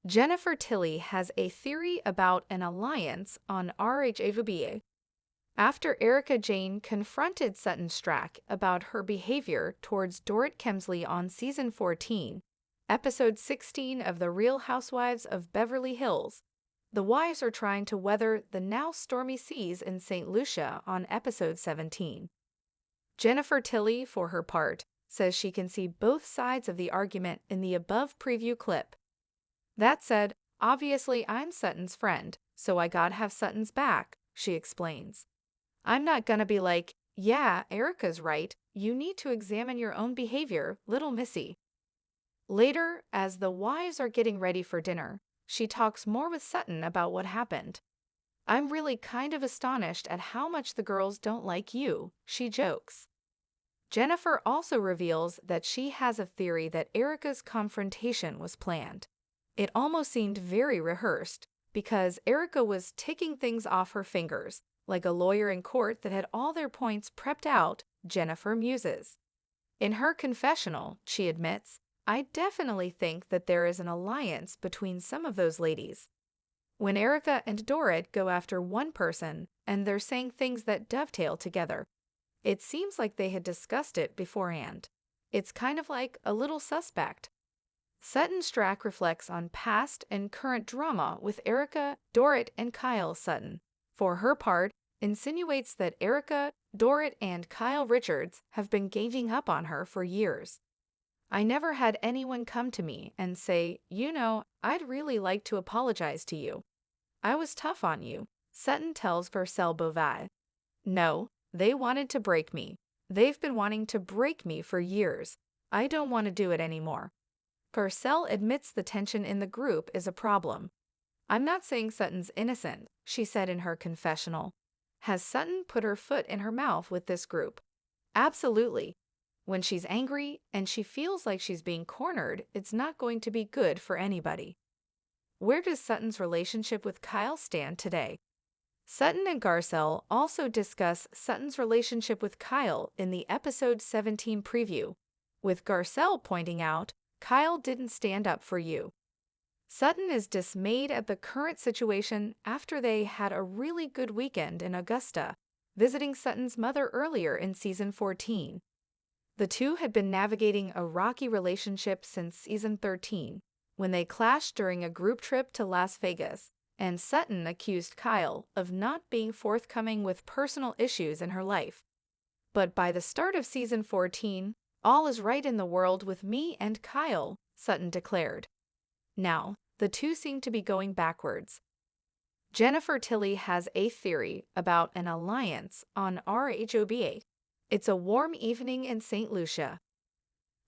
Jennifer Tilly has a theory about an alliance on RHOBH. After Erica Jane confronted Sutton Strack about her behavior towards Dorrit Kemsley on season 14, episode 16 of The Real Housewives of Beverly Hills, the wives are trying to weather the now stormy seas in St. Lucia on episode 17. Jennifer Tilly, for her part, says she can see both sides of the argument in the above preview clip. That said, obviously I'm Sutton's friend, so I gotta have Sutton's back, she explains. I'm not gonna be like, yeah, Erica's right, you need to examine your own behavior, little missy. Later, as the wives are getting ready for dinner, she talks more with Sutton about what happened. I'm really kind of astonished at how much the girls don't like you, she jokes. Jennifer also reveals that she has a theory that Erica's confrontation was planned. It almost seemed very rehearsed, because Erica was ticking things off her fingers, like a lawyer in court that had all their points prepped out, Jennifer muses. In her confessional, she admits, I definitely think that there is an alliance between some of those ladies. When Erica and Dorrit go after one person and they're saying things that dovetail together, it seems like they had discussed it beforehand. It's kind of like a little suspect. Sutton Strack reflects on past and current drama with Erica, Dorrit, and Kyle Sutton. For her part, insinuates that Erica, Dorrit, and Kyle Richards have been ganging up on her for years. I never had anyone come to me and say, I'd really like to apologize to you. I was tough on you, Sutton tells Garcelle Beauvais. No, they wanted to break me. They've been wanting to break me for years. I don't want to do it anymore. Garcelle admits the tension in the group is a problem. I'm not saying Sutton's innocent, she said in her confessional. Has Sutton put her foot in her mouth with this group? Absolutely. When she's angry and she feels like she's being cornered, it's not going to be good for anybody. Where does Sutton's relationship with Kyle stand today? Sutton and Garcelle also discuss Sutton's relationship with Kyle in the episode 17 preview, with Garcelle pointing out, Kyle didn't stand up for you. Sutton is dismayed at the current situation after they had a really good weekend in Augusta, visiting Sutton's mother earlier in season 14. The two had been navigating a rocky relationship since season 13, when they clashed during a group trip to Las Vegas, and Sutton accused Kyle of not being forthcoming with personal issues in her life. But by the start of season 14, all is right in the world with me and Kyle, Sutton declared. Now, the two seem to be going backwards. Jennifer Tilly has a theory about an alliance on RHOBH. It's a warm evening in St. Lucia.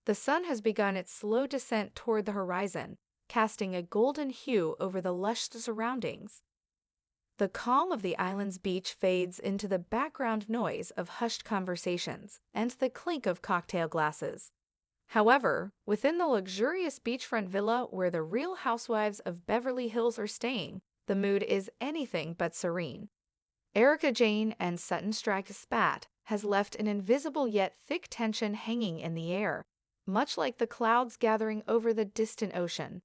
The sun has begun its slow descent toward the horizon, casting a golden hue over the lush surroundings. The calm of the island's beach fades into the background noise of hushed conversations and the clink of cocktail glasses. However, within the luxurious beachfront villa where the Real Housewives of Beverly Hills are staying, the mood is anything but serene. Erica Jane and Sutton Strack's spat has left an invisible yet thick tension hanging in the air, much like the clouds gathering over the distant ocean.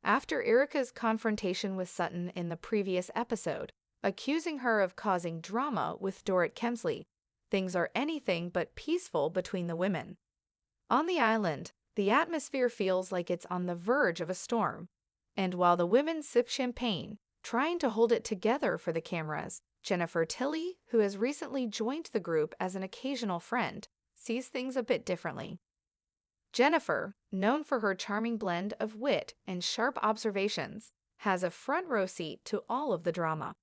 After Erica's confrontation with Sutton in the previous episode, accusing her of causing drama with Dorrit Kemsley, things are anything but peaceful between the women. On the island, the atmosphere feels like it's on the verge of a storm, and while the women sip champagne, trying to hold it together for the cameras, Jennifer Tilly, who has recently joined the group as an occasional friend, sees things a bit differently. Jennifer, known for her charming blend of wit and sharp observations, has a front row seat to all of the drama.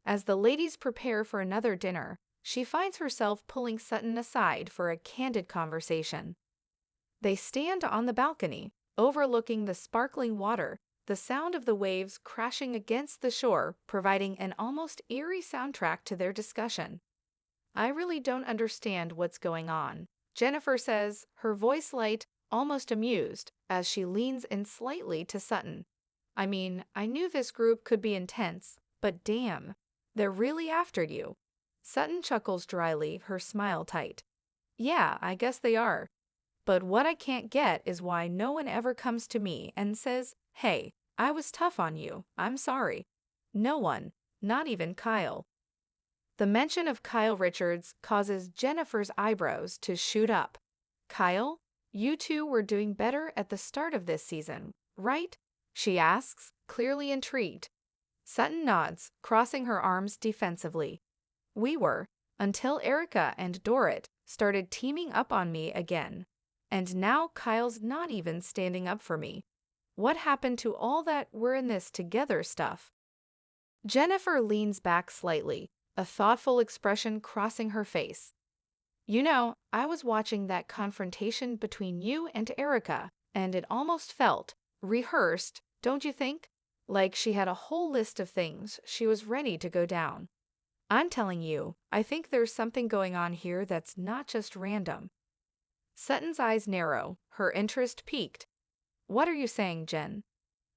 As the ladies prepare for another dinner, she finds herself pulling Sutton aside for a candid conversation. They stand on the balcony, overlooking the sparkling water, the sound of the waves crashing against the shore providing an almost eerie soundtrack to their discussion. I really don't understand what's going on, Jennifer says, her voice light, almost amused, as she leans in slightly to Sutton. I mean, I knew this group could be intense, but damn, they're really after you. Sutton chuckles dryly, her smile tight. Yeah, I guess they are. But what I can't get is why no one ever comes to me and says, hey, I was tough on you. I'm sorry. No one, not even Kyle. The mention of Kyle Richards causes Jennifer's eyebrows to shoot up. Kyle, you two were doing better at the start of this season, right? She asks, clearly intrigued. Sutton nods, crossing her arms defensively. We were, until Erica and Dorrit started teaming up on me again. And now Kyle's not even standing up for me. What happened to all that we're in this together stuff? Jennifer leans back slightly, a thoughtful expression crossing her face. You know, I was watching that confrontation between you and Erica, and it almost felt rehearsed, don't you think? Like she had a whole list of things she was ready to go down. I'm telling you, I think there's something going on here that's not just random. Sutton's eyes narrow, her interest piqued. What are you saying, Jen?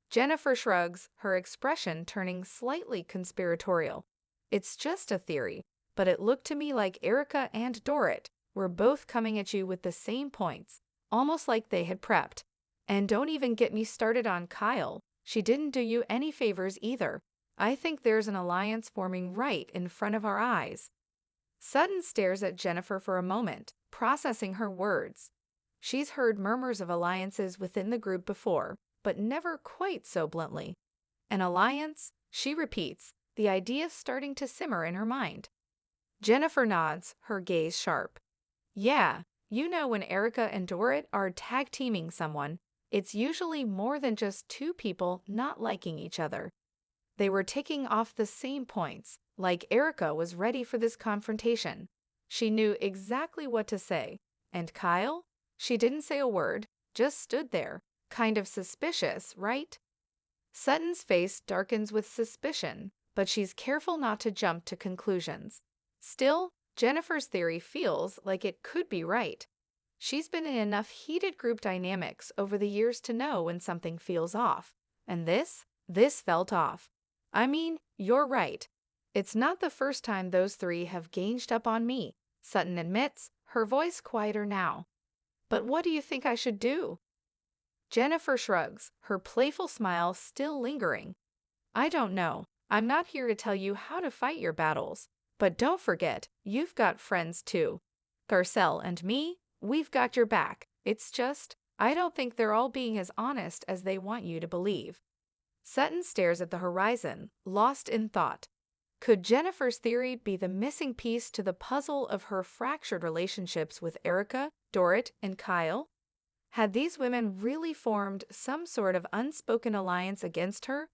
Jennifer shrugs, her expression turning slightly conspiratorial. It's just a theory, but it looked to me like Erica and Dorrit were both coming at you with the same points, almost like they had prepped. And don't even get me started on Kyle. She didn't do you any favors either. I think there's an alliance forming right in front of our eyes. Sutton stares at Jennifer for a moment, processing her words. She's heard murmurs of alliances within the group before, but never quite so bluntly. An alliance? She repeats, the idea starting to simmer in her mind. Jennifer nods, her gaze sharp. Yeah, you know when Erica and Dorrit are tag-teaming someone, it's usually more than just two people not liking each other. They were ticking off the same points, like Erica was ready for this confrontation. She knew exactly what to say. And Kyle? She didn't say a word, just stood there, kind of suspicious, right? Sutton's face darkens with suspicion, but she's careful not to jump to conclusions. Still, Jennifer's theory feels like it could be right. She's been in enough heated group dynamics over the years to know when something feels off. And this felt off. I mean, you're right. It's not the first time those three have ganged up on me, Sutton admits, her voice quieter now. But what do you think I should do? Jennifer shrugs, her playful smile still lingering. I don't know. I'm not here to tell you how to fight your battles. But don't forget, you've got friends too. Garcelle and me, we've got your back. It's just, I don't think they're all being as honest as they want you to believe. Sutton stares at the horizon, lost in thought. Could Jennifer's theory be the missing piece to the puzzle of her fractured relationships with Erica, Dorrit, and Kyle? Had these women really formed some sort of unspoken alliance against her?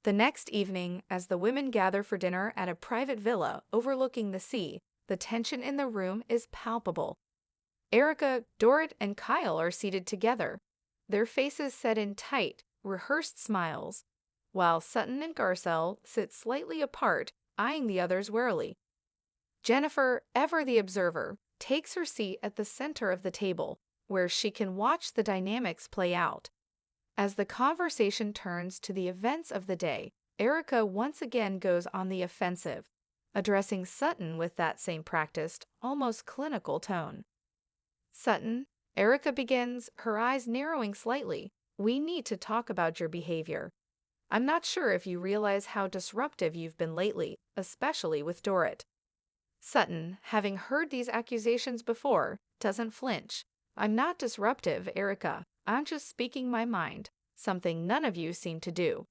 The next evening, as the women gather for dinner at a private villa overlooking the sea, the tension in the room is palpable. Erica, Dorrit, and Kyle are seated together, their faces set in tight, rehearsed smiles, while Sutton and Garcelle sit slightly apart, eyeing the others warily. Jennifer, ever the observer, takes her seat at the center of the table, where she can watch the dynamics play out. As the conversation turns to the events of the day, Erica once again goes on the offensive, addressing Sutton with that same practiced, almost clinical tone. Sutton, Erica begins, her eyes narrowing slightly. We need to talk about your behavior. I'm not sure if you realize how disruptive you've been lately, especially with Dorrit. Sutton, having heard these accusations before, doesn't flinch. I'm not disruptive, Erica. I'm just speaking my mind, something none of you seem to do.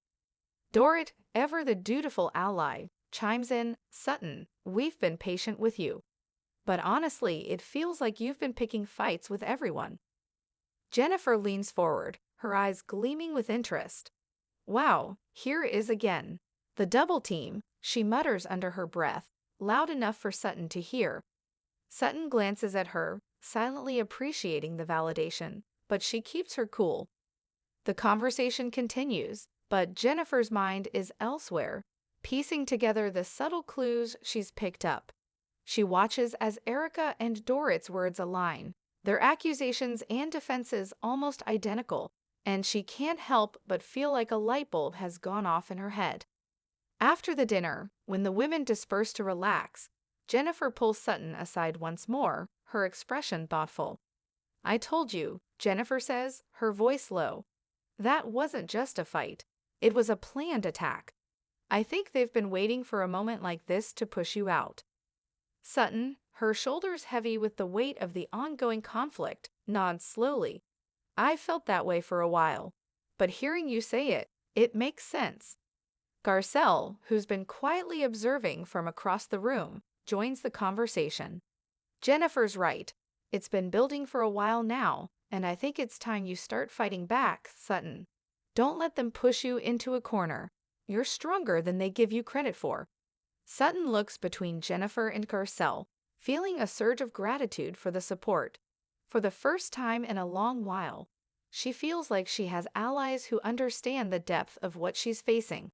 Dorrit, ever the dutiful ally, chimes in, Sutton, we've been patient with you. But honestly, it feels like you've been picking fights with everyone. Jennifer leans forward, her eyes gleaming with interest. Wow, here is again. The double team, she mutters under her breath, loud enough for Sutton to hear. Sutton glances at her, silently appreciating the validation, but she keeps her cool. The conversation continues, but Jennifer's mind is elsewhere, piecing together the subtle clues she's picked up. She watches as Erica and Dorrit's words align, their accusations and defenses almost identical, and she can't help but feel like a light bulb has gone off in her head. After the dinner, when the women disperse to relax, Jennifer pulls Sutton aside once more, her expression thoughtful. I told you, Jennifer says, her voice low. That wasn't just a fight. It was a planned attack. I think they've been waiting for a moment like this to push you out. Sutton, her shoulders heavy with the weight of the ongoing conflict, nods slowly. I felt that way for a while, but hearing you say it, it makes sense. Garcelle, who's been quietly observing from across the room, joins the conversation. Jennifer's right. It's been building for a while now, and I think it's time you start fighting back, Sutton. Don't let them push you into a corner. You're stronger than they give you credit for. Sutton looks between Jennifer and Garcelle, feeling a surge of gratitude for the support. For the first time in a long while, she feels like she has allies who understand the depth of what she's facing.